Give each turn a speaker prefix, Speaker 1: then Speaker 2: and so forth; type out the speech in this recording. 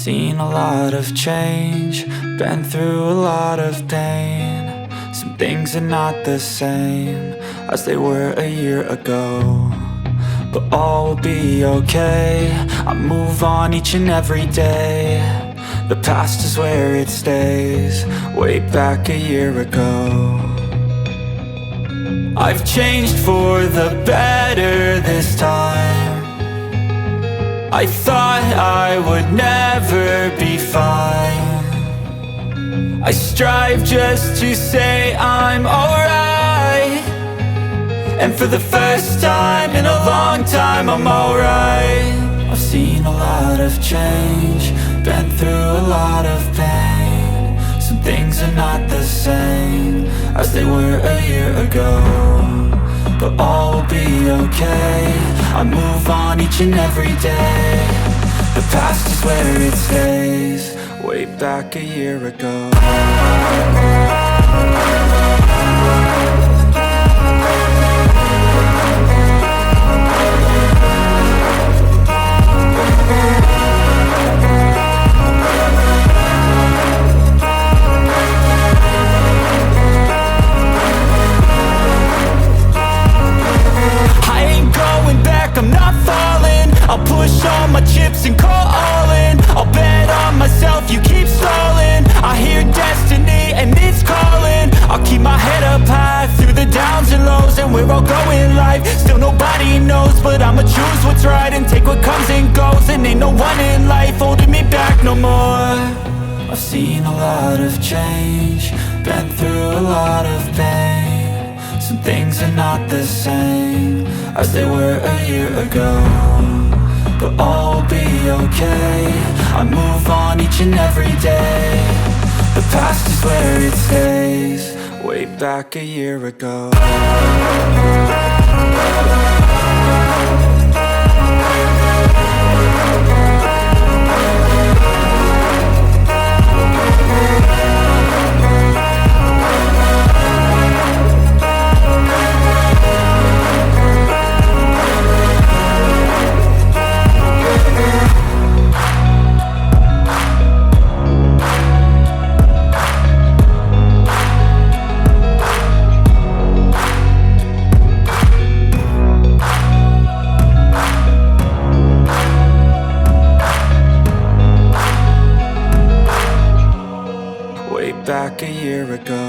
Speaker 1: seen a lot of change, been through a lot of pain. Some things are not the same as they were a year ago, but all will be okay. I move on each and every day. The past is where it stays, way back a year ago. I've changed for the better this time. I thought I would never be fine. I strive just to say I'm alright, and for the first time in a long time I'm alright. I've seen a lot of change, been through a lot of pain. Some things are not the same as they were a year ago, but all will be okay. I move on each and every day. The past is where it stays, way back a year ago. I'm not falling, I'll push all my chips and call all in. I'll bet on myself, you keep stalling. I hear destiny and it's calling. I'll keep my head up high through the downs and lows, and we're all going life. Still nobody knows, but I'ma choose what's right and take what comes and goes. And ain't no one in life holding me back no more. I've seen a lot of change, been through a lot of pain. Some things are not the same as they were a year ago, but all will be okay. I move on each and every day. The past is where it stays, way back a year ago. Back a year ago.